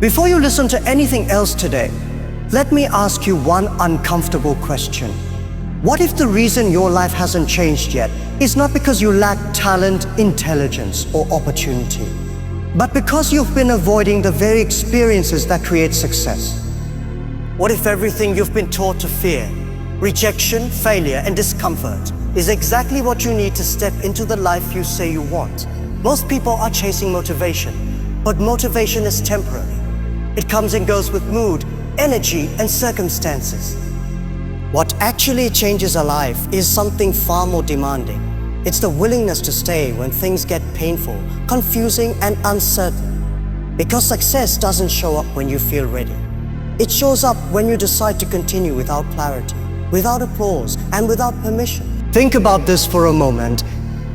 Before you listen to anything else today, let me ask you one uncomfortable question. What if the reason your life hasn't changed yet is not because you lack talent, intelligence, or opportunity, but because you've been avoiding the very experiences that create success? What if everything you've been taught to fear, rejection, failure, and discomfort, is exactly what you need to step into the life you say you want? Most people are chasing motivation, but motivation is temporary. It comes and goes with mood, energy, and circumstances. What actually changes a life is something far more demanding. It's the willingness to stay when things get painful, confusing, and uncertain. Because success doesn't show up when you feel ready. It shows up when you decide to continue without clarity, without applause, and without permission. Think about this for a moment.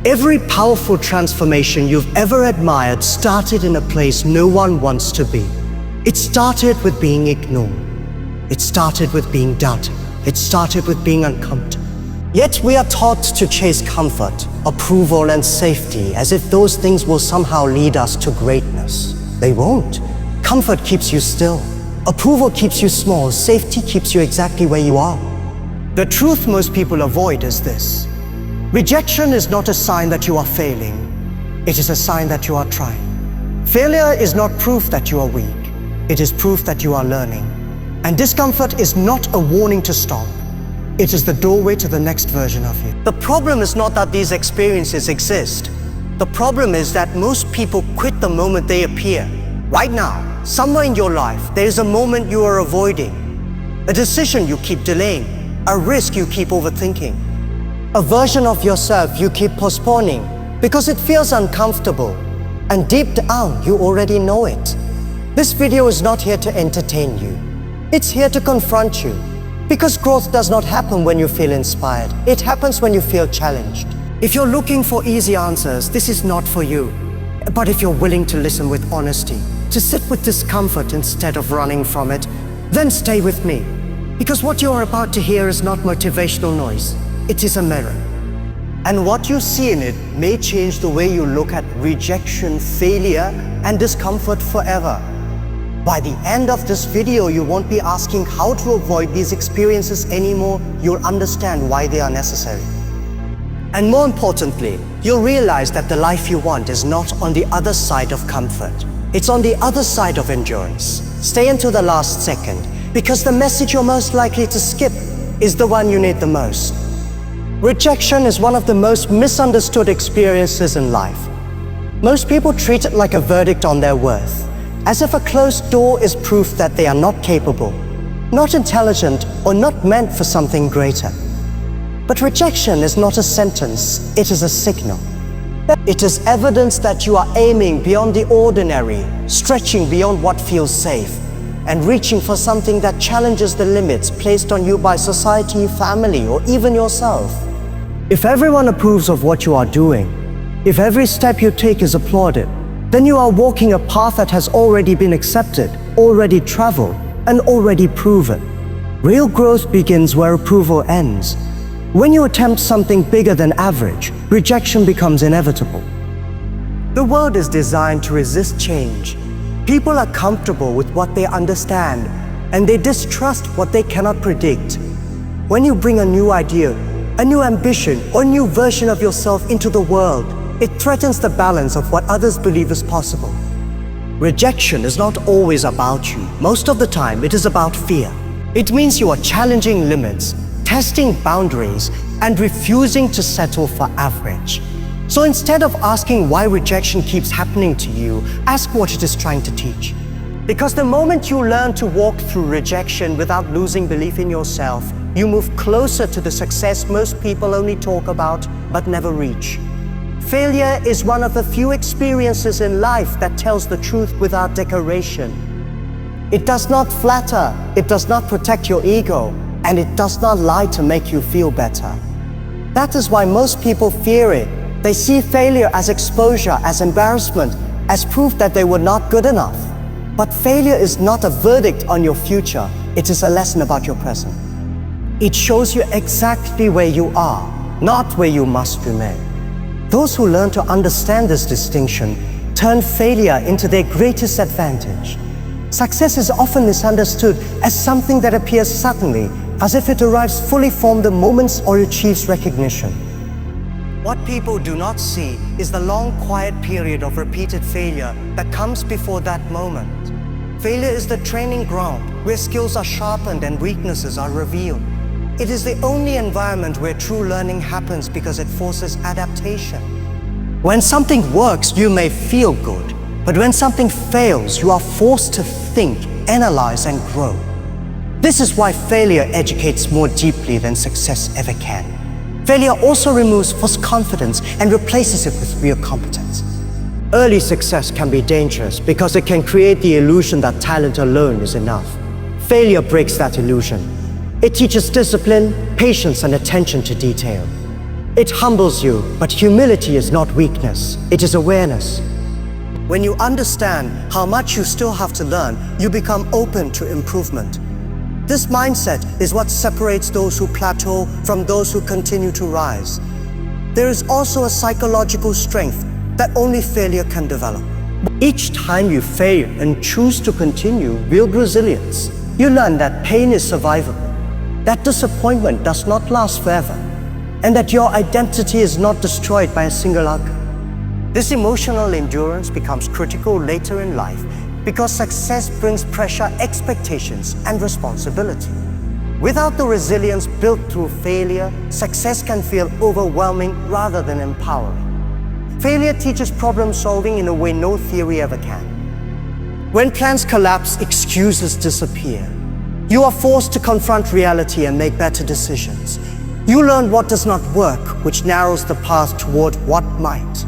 Every powerful transformation you've ever admired started in a place no one wants to be. It started with being ignored. It started with being doubted. It started with being uncomfortable. Yet we are taught to chase comfort, approval, and safety as if those things will somehow lead us to greatness. They won't. Comfort keeps you still. Approval keeps you small. Safety keeps you exactly where you are. The truth most people avoid is this. Rejection is not a sign that you are failing. It is a sign that you are trying. Failure is not proof that you are weak. It is proof that you are learning. And discomfort is not a warning to stop. It is the doorway to the next version of you. The problem is not that these experiences exist. The problem is that most people quit the moment they appear. Right now, somewhere in your life, there is a moment you are avoiding, a decision you keep delaying, a risk you keep overthinking, a version of yourself you keep postponing because it feels uncomfortable, and deep down, you already know it. This video is not here to entertain you. It's here to confront you. Because growth does not happen when you feel inspired. It happens when you feel challenged. If you're looking for easy answers, this is not for you. But if you're willing to listen with honesty, to sit with discomfort instead of running from it, then stay with me. Because what you're about to hear is not motivational noise. It is a mirror. And what you see in it may change the way you look at rejection, failure, and discomfort forever. By the end of this video, you won't be asking how to avoid these experiences anymore. You'll understand why they are necessary. And more importantly, you'll realize that the life you want is not on the other side of comfort. It's on the other side of endurance. Stay until the last second, because the message you're most likely to skip is the one you need the most. Rejection is one of the most misunderstood experiences in life. Most people treat it like a verdict on their worth, as if a closed door is proof that they are not capable, not intelligent, or not meant for something greater. But rejection is not a sentence, it is a signal. It is evidence that you are aiming beyond the ordinary, stretching beyond what feels safe, and reaching for something that challenges the limits placed on you by society, family, or even yourself. If everyone approves of what you are doing, if every step you take is applauded, then you are walking a path that has already been accepted, already traveled, and already proven. Real growth begins where approval ends. When you attempt something bigger than average, rejection becomes inevitable. The world is designed to resist change. People are comfortable with what they understand, and they distrust what they cannot predict. When you bring a new idea, a new ambition, or a new version of yourself into the world, it threatens the balance of what others believe is possible. Rejection is not always about you. Most of the time, it is about fear. It means you are challenging limits, testing boundaries, and refusing to settle for average. So instead of asking why rejection keeps happening to you, ask what it is trying to teach. Because the moment you learn to walk through rejection without losing belief in yourself, you move closer to the success most people only talk about but never reach. Failure is one of the few experiences in life that tells the truth without decoration. It does not flatter, it does not protect your ego, and it does not lie to make you feel better. That is why most people fear it. They see failure as exposure, as embarrassment, as proof that they were not good enough. But failure is not a verdict on your future, it is a lesson about your present. It shows you exactly where you are, not where you must remain. Those who learn to understand this distinction turn failure into their greatest advantage. Success is often misunderstood as something that appears suddenly, as if it arrives fully formed the moment or achieves recognition. What people do not see is the long, quiet period of repeated failure that comes before that moment. Failure is the training ground where skills are sharpened and weaknesses are revealed. It is the only environment where true learning happens because it forces adaptation. When something works, you may feel good, but when something fails, you are forced to think, analyze, and grow. This is why failure educates more deeply than success ever can. Failure also removes false confidence and replaces it with real competence. Early success can be dangerous because it can create the illusion that talent alone is enough. Failure breaks that illusion. It teaches discipline, patience, and attention to detail. It humbles you, but humility is not weakness, it is awareness. When you understand how much you still have to learn, you become open to improvement. This mindset is what separates those who plateau from those who continue to rise. There is also a psychological strength that only failure can develop. Each time you fail and choose to continue, build resilience. You learn that pain is survivable, that disappointment does not last forever, and that your identity is not destroyed by a single outcome. This emotional endurance becomes critical later in life because success brings pressure, expectations, and responsibility. Without the resilience built through failure, success can feel overwhelming rather than empowering. Failure teaches problem solving in a way no theory ever can. When plans collapse, excuses disappear. You are forced to confront reality and make better decisions. You learn what does not work, which narrows the path toward what might.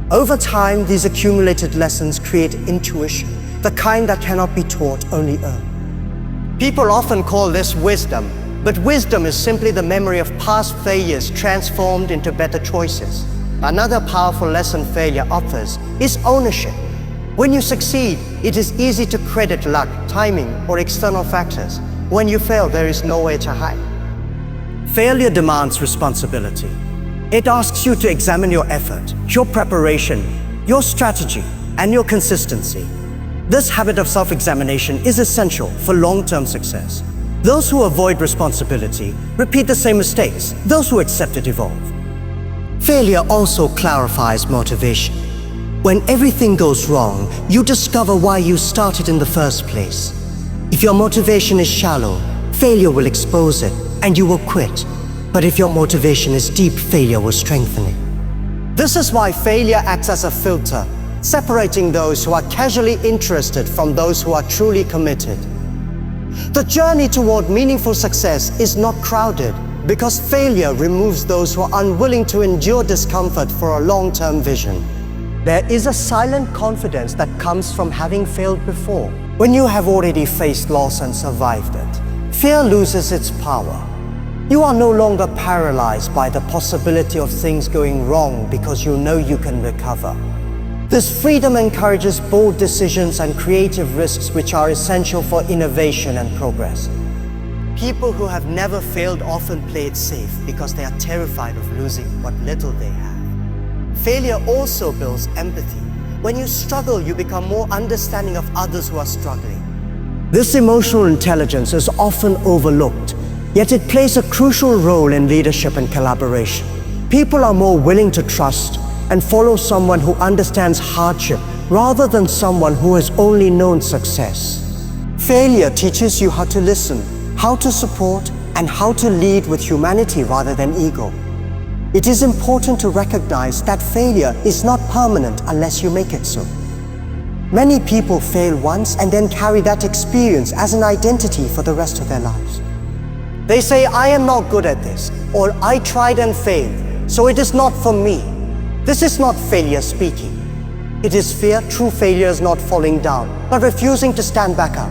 Over time, these accumulated lessons create intuition, the kind that cannot be taught, only earned. People often call this wisdom, but wisdom is simply the memory of past failures transformed into better choices. Another powerful lesson failure offers is ownership. When you succeed, it is easy to credit luck, timing, or external factors. When you fail, there is nowhere to hide. Failure demands responsibility. It asks you to examine your effort, your preparation, your strategy, and your consistency. This habit of self-examination is essential for long-term success. Those who avoid responsibility repeat the same mistakes. Those who accept it evolve. Failure also clarifies motivation. When everything goes wrong, you discover why you started in the first place. If your motivation is shallow, failure will expose it, and you will quit. But if your motivation is deep, failure will strengthen it. This is why failure acts as a filter, separating those who are casually interested from those who are truly committed. The journey toward meaningful success is not crowded because failure removes those who are unwilling to endure discomfort for a long-term vision. There is a silent confidence that comes from having failed before. When you have already faced loss and survived it, fear loses its power. You are no longer paralyzed by the possibility of things going wrong because you know you can recover. This freedom encourages bold decisions and creative risks which are essential for innovation and progress. People who have never failed often play it safe because they are terrified of losing what little they have. Failure also builds empathy. When you struggle, you become more understanding of others who are struggling. This emotional intelligence is often overlooked, yet it plays a crucial role in leadership and collaboration. People are more willing to trust and follow someone who understands hardship rather than someone who has only known success. Failure teaches you how to listen, how to support, and how to lead with humanity rather than ego. It is important to recognize that failure is not permanent unless you make it so. Many people fail once and then carry that experience as an identity for the rest of their lives. They say, I am not good at this, or I tried and failed, so it is not for me. This is not failure speaking. It is fear. True failure is not falling down, but refusing to stand back up.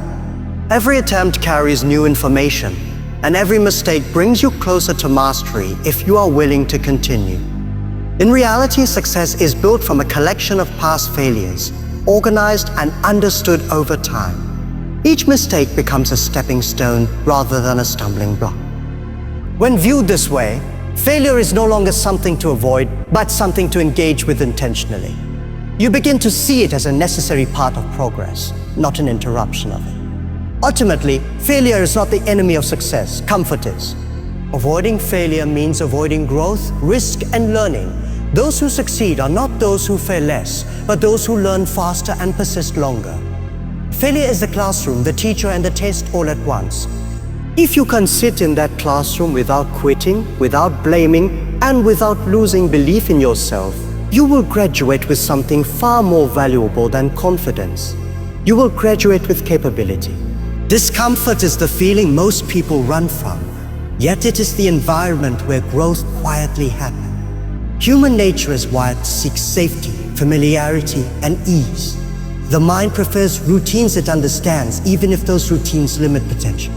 Every attempt carries new information, and every mistake brings you closer to mastery if you are willing to continue. In reality, success is built from a collection of past failures, organized and understood over time. Each mistake becomes a stepping stone rather than a stumbling block. When viewed this way, failure is no longer something to avoid, but something to engage with intentionally. You begin to see it as a necessary part of progress. not an interruption of it. Ultimately, failure is not the enemy of success, comfort is. Avoiding failure means avoiding growth, risk, and learning. Those who succeed are not those who fail less, but those who learn faster and persist longer. Failure is the classroom, the teacher, and the test all at once. If you can sit in that classroom without quitting, without blaming, and without losing belief in yourself, you will graduate with something far more valuable than confidence. You will graduate with capability. Discomfort is the feeling most people run from, yet it is the environment where growth quietly happens. Human nature is wired to seek safety, familiarity, and ease. The mind prefers routines it understands, even if those routines limit potential.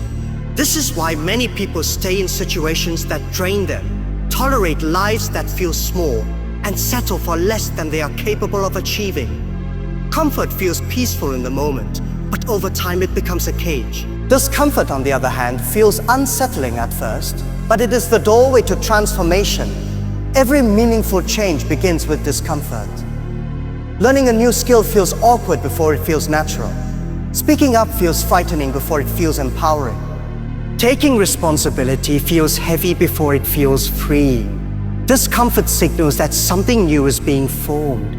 This is why many people stay in situations that drain them, tolerate lives that feel small, and settle for less than they are capable of achieving. Comfort feels peaceful in the moment, but over time it becomes a cage. Discomfort, on the other hand, feels unsettling at first, but it is the doorway to transformation. Every meaningful change begins with discomfort. Learning a new skill feels awkward before it feels natural. Speaking up feels frightening before it feels empowering. Taking responsibility feels heavy before it feels free. Discomfort signals that something new is being formed.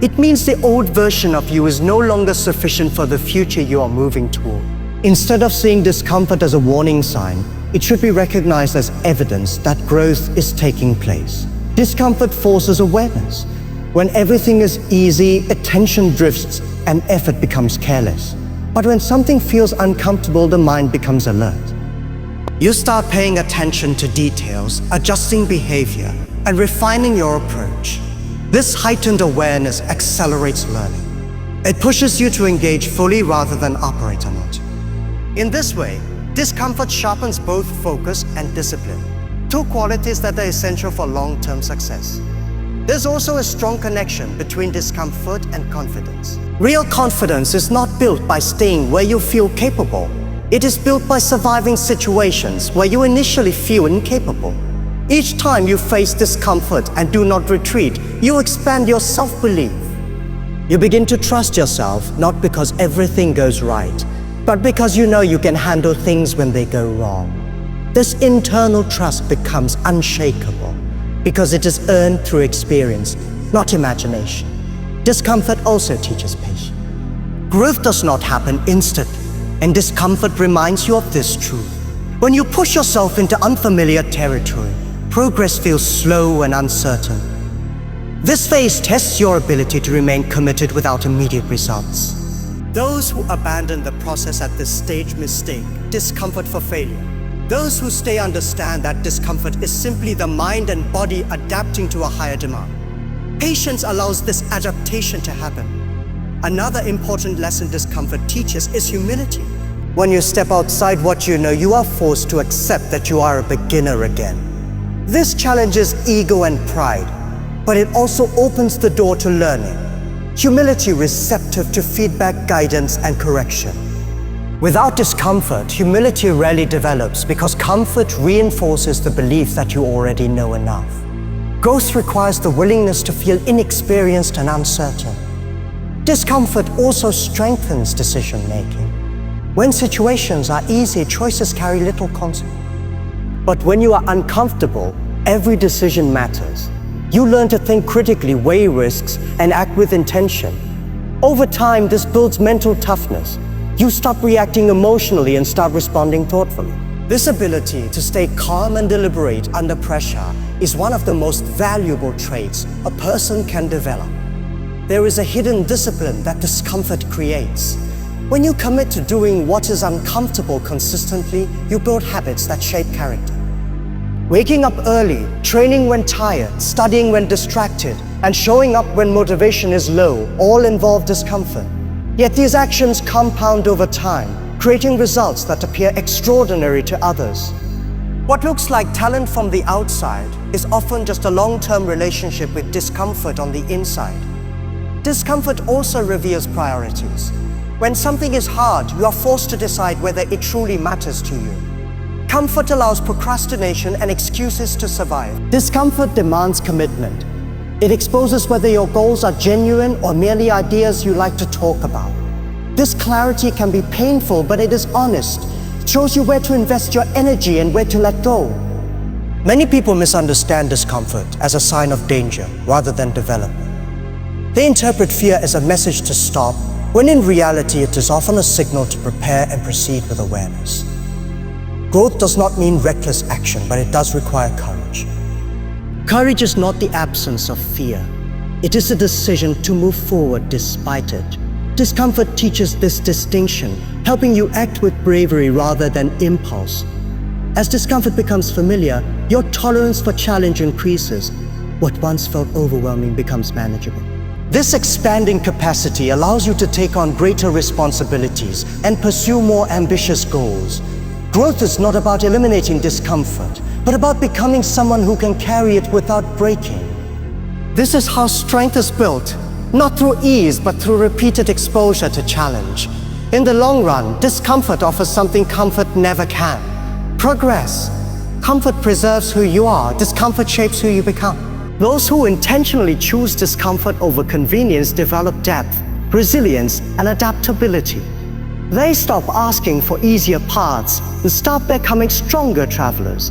It means the old version of you is no longer sufficient for the future you are moving toward. Instead of seeing discomfort as a warning sign, it should be recognized as evidence that growth is taking place. Discomfort forces awareness. When everything is easy, attention drifts and effort becomes careless. But when something feels uncomfortable, the mind becomes alert. You start paying attention to details, adjusting behavior, and refining your approach. This heightened awareness accelerates learning. It pushes you to engage fully rather than operate on it. In this way, discomfort sharpens both focus and discipline, two qualities that are essential for long-term success. There's also a strong connection between discomfort and confidence. Real confidence is not built by staying where you feel capable. It is built by surviving situations where you initially feel incapable. Each time you face discomfort and do not retreat, you expand your self-belief. You begin to trust yourself, not because everything goes right, but because you know you can handle things when they go wrong. This internal trust becomes unshakable because it is earned through experience, not imagination. Discomfort also teaches patience. Growth does not happen instantly, and discomfort reminds you of this truth. When you push yourself into unfamiliar territory, progress feels slow and uncertain. This phase tests your ability to remain committed without immediate results. Those who abandon the process at this stage mistake discomfort for failure. Those who stay understand that discomfort is simply the mind and body adapting to a higher demand. Patience allows this adaptation to happen. Another important lesson discomfort teaches is humility. When you step outside what you know, you are forced to accept that you are a beginner again. This challenges ego and pride, but it also opens the door to learning. Humility receptive to feedback, guidance, and correction. Without discomfort, humility rarely develops because comfort reinforces the belief that you already know enough. Growth requires the willingness to feel inexperienced and uncertain. Discomfort also strengthens decision-making. When situations are easy, choices carry little consequence. But when you are uncomfortable, every decision matters. You learn to think critically, weigh risks, and act with intention. Over time, this builds mental toughness. You stop reacting emotionally and start responding thoughtfully. This ability to stay calm and deliberate under pressure is one of the most valuable traits a person can develop. There is a hidden discipline that discomfort creates. When you commit to doing what is uncomfortable consistently, you build habits that shape character. Waking up early, training when tired, studying when distracted, and showing up when motivation is low all involve discomfort. Yet these actions compound over time, creating results that appear extraordinary to others. What looks like talent from the outside is often just a long-term relationship with discomfort on the inside. Discomfort also reveals priorities. When something is hard, you are forced to decide whether it truly matters to you. Comfort allows procrastination and excuses to survive. Discomfort demands commitment. It exposes whether your goals are genuine or merely ideas you like to talk about. This clarity can be painful, but it is honest. It shows you where to invest your energy and where to let go. Many people misunderstand discomfort as a sign of danger rather than development. They interpret fear as a message to stop, when in reality it is often a signal to prepare and proceed with awareness. Growth does not mean reckless action, but it does require courage. Courage is not the absence of fear. It is a decision to move forward despite it. Discomfort teaches this distinction, helping you act with bravery rather than impulse. As discomfort becomes familiar, your tolerance for challenge increases. What once felt overwhelming becomes manageable. This expanding capacity allows you to take on greater responsibilities and pursue more ambitious goals. Growth is not about eliminating discomfort, but about becoming someone who can carry it without breaking. This is how strength is built, not through ease, but through repeated exposure to challenge. In the long run, discomfort offers something comfort never can: progress. Comfort preserves who you are, discomfort shapes who you become. Those who intentionally choose discomfort over convenience develop depth, resilience, and adaptability. They stop asking for easier paths and start becoming stronger travelers.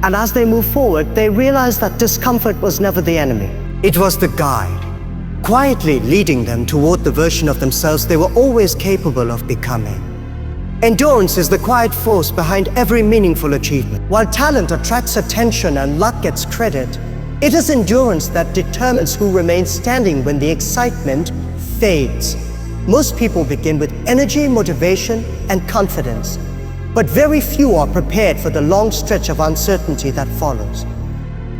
And as they move forward, they realize that discomfort was never the enemy. It was the guide, quietly leading them toward the version of themselves they were always capable of becoming. Endurance is the quiet force behind every meaningful achievement. While talent attracts attention and luck gets credit, it is endurance that determines who remains standing when the excitement fades. Most people begin with energy, motivation, and confidence, but very few are prepared for the long stretch of uncertainty that follows.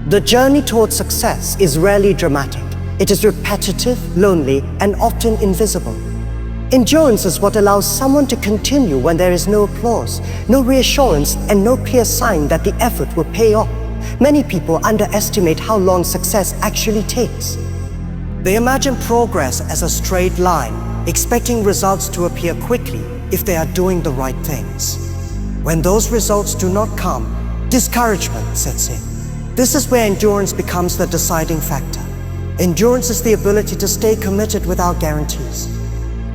The journey towards success is rarely dramatic. It is repetitive, lonely, and often invisible. Endurance is what allows someone to continue when there is no applause, no reassurance, and no clear sign that the effort will pay off. Many people underestimate how long success actually takes. They imagine progress as a straight line, expecting results to appear quickly if they are doing the right things. When those results do not come, discouragement sets in. This is where endurance becomes the deciding factor. Endurance is the ability to stay committed without guarantees.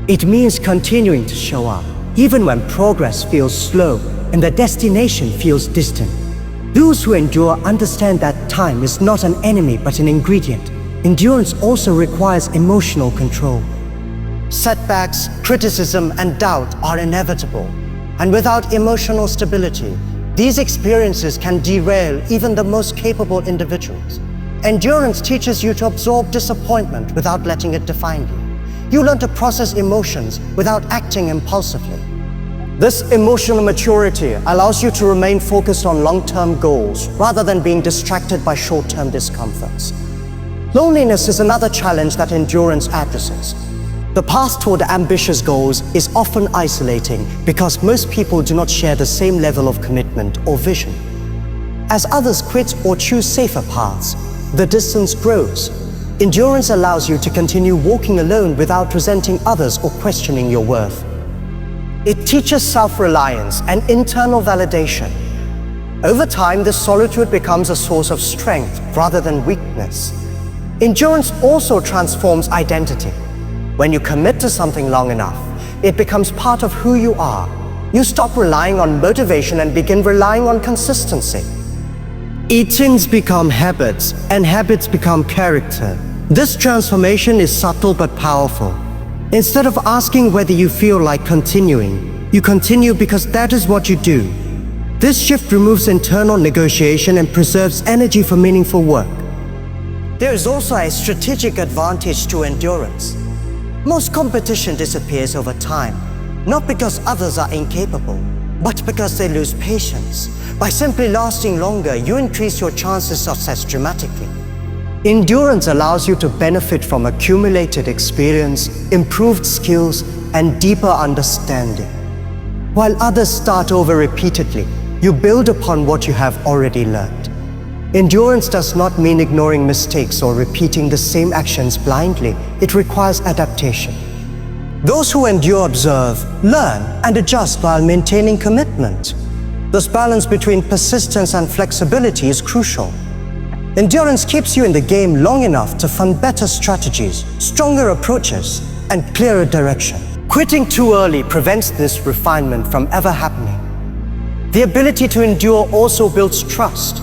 It means continuing to show up, even when progress feels slow and the destination feels distant. Those who endure understand that time is not an enemy but an ingredient. Endurance also requires emotional control. Setbacks, criticism, and doubt are inevitable. And without emotional stability, these experiences can derail even the most capable individuals. Endurance teaches you to absorb disappointment without letting it define you. You learn to process emotions without acting impulsively. This emotional maturity allows you to remain focused on long-term goals rather than being distracted by short-term discomforts. Loneliness is another challenge that endurance addresses. The path toward ambitious goals is often isolating because most people do not share the same level of commitment or vision. As others quit or choose safer paths, the distance grows. Endurance allows you to continue walking alone without resenting others or questioning your worth. It teaches self-reliance and internal validation. Over time, this solitude becomes a source of strength rather than weakness. Endurance also transforms identity. When you commit to something long enough, it becomes part of who you are. You stop relying on motivation and begin relying on consistency. Routines become habits, and habits become character. This transformation is subtle but powerful. Instead of asking whether you feel like continuing, you continue because that is what you do. This shift removes internal negotiation and preserves energy for meaningful work. There is also a strategic advantage to endurance. Most competition disappears over time, not because others are incapable, but because they lose patience. By simply lasting longer, you increase your chances of success dramatically. Endurance allows you to benefit from accumulated experience, improved skills, and deeper understanding. While others start over repeatedly, you build upon what you have already learned. Endurance does not mean ignoring mistakes or repeating the same actions blindly. It requires adaptation. Those who endure observe, learn, and adjust while maintaining commitment. This balance between persistence and flexibility is crucial. Endurance keeps you in the game long enough to fund better strategies, stronger approaches, and clearer direction. Quitting too early prevents this refinement from ever happening. The ability to endure also builds trust.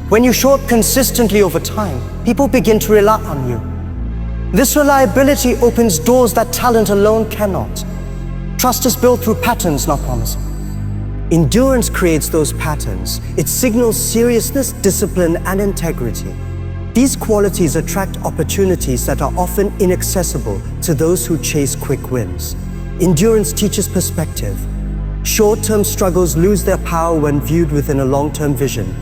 When you show up consistently over time, people begin to rely on you. This reliability opens doors that talent alone cannot. Trust is built through patterns, not promises. Endurance creates those patterns. It signals seriousness, discipline, and integrity. These qualities attract opportunities that are often inaccessible to those who chase quick wins. Endurance teaches perspective. Short-term struggles lose their power when viewed within a long-term vision.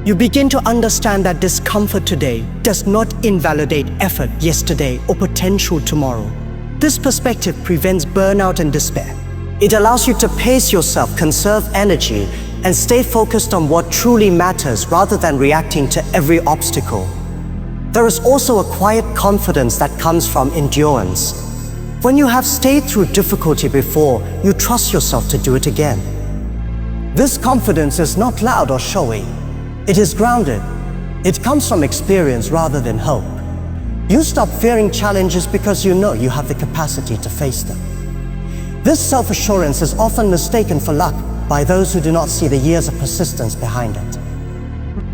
You begin to understand that discomfort today does not invalidate effort yesterday or potential tomorrow. This perspective prevents burnout and despair. It allows you to pace yourself, conserve energy, and stay focused on what truly matters rather than reacting to every obstacle. There is also a quiet confidence that comes from endurance. When you have stayed through difficulty before, you trust yourself to do it again. This confidence is not loud or showy. It is grounded. It comes from experience rather than hope. You stop fearing challenges because you know you have the capacity to face them. This self-assurance is often mistaken for luck by those who do not see the years of persistence behind it.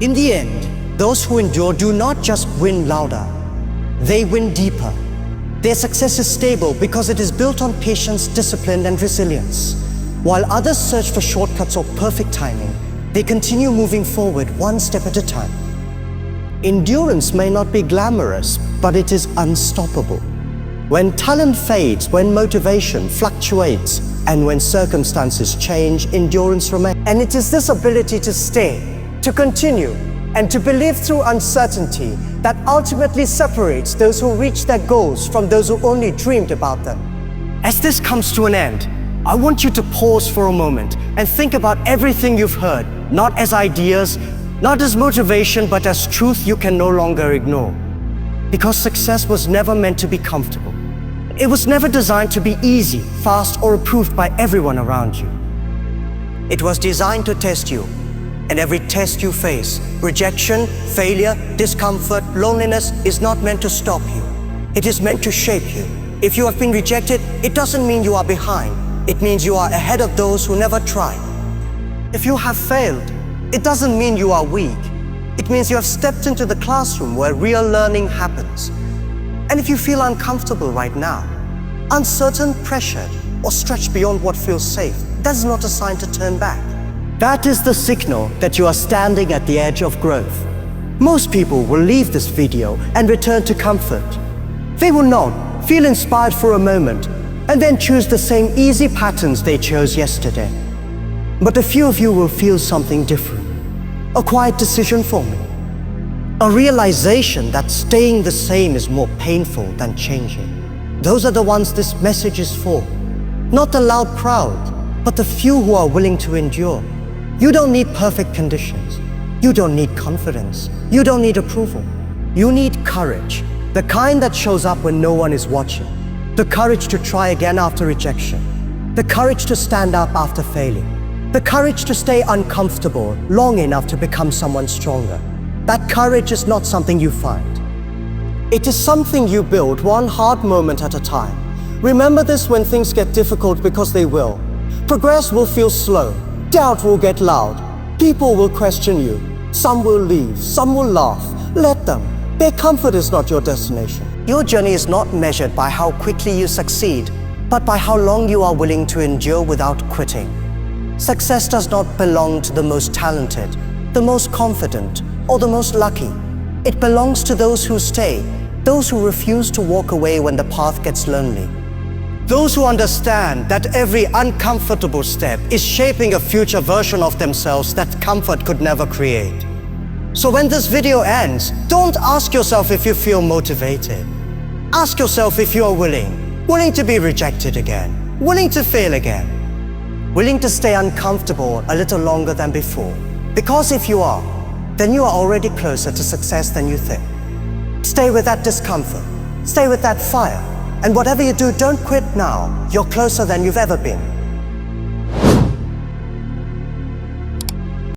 In the end, those who endure do not just win louder, they win deeper. Their success is stable because it is built on patience, discipline, and resilience. While others search for shortcuts or perfect timing, they continue moving forward one step at a time. Endurance may not be glamorous, but it is unstoppable. When talent fades, when motivation fluctuates, and when circumstances change, endurance remains. And it is this ability to stay, to continue, and to believe through uncertainty that ultimately separates those who reach their goals from those who only dreamed about them. As this comes to an end, I want you to pause for a moment and think about everything you've heard, not as ideas, not as motivation, but as truth you can no longer ignore. Because success was never meant to be comfortable. It was never designed to be easy, fast, or approved by everyone around you. It was designed to test you. And every test you face, rejection, failure, discomfort, loneliness, is not meant to stop you. It is meant to shape you. If you have been rejected, it doesn't mean you are behind. It means you are ahead of those who never tried. If you have failed, it doesn't mean you are weak. It means you have stepped into the classroom where real learning happens. And if you feel uncomfortable right now, uncertain, pressured, or stretched beyond what feels safe, that's not a sign to turn back. That is the signal that you are standing at the edge of growth. Most people will leave this video and return to comfort. They will nod, feel inspired for a moment, and then choose the same easy patterns they chose yesterday. But a few of you will feel something different. A quiet decision forming. A realization that staying the same is more painful than changing. Those are the ones this message is for. Not the loud crowd, but the few who are willing to endure. You don't need perfect conditions. You don't need confidence. You don't need approval. You need courage. The kind that shows up when no one is watching. The courage to try again after rejection. The courage to stand up after failing. The courage to stay uncomfortable long enough to become someone stronger. That courage is not something you find. It is something you build one hard moment at a time. Remember this when things get difficult, because they will. Progress will feel slow. Doubt will get loud. People will question you. Some will leave. Some will laugh. Let them. Their comfort is not your destination. Your journey is not measured by how quickly you succeed, but by how long you are willing to endure without quitting. Success does not belong to the most talented, the most confident, or the most lucky. It belongs to those who stay, those who refuse to walk away when the path gets lonely. Those who understand that every uncomfortable step is shaping a future version of themselves that comfort could never create. So when this video ends, don't ask yourself if you feel motivated. Ask yourself if you are willing to be rejected again, willing to fail again, willing to stay uncomfortable a little longer than before. Because if you are, then you are already closer to success than you think. Stay with that discomfort, stay with that fire. And whatever you do, don't quit now. You're closer than you've ever been.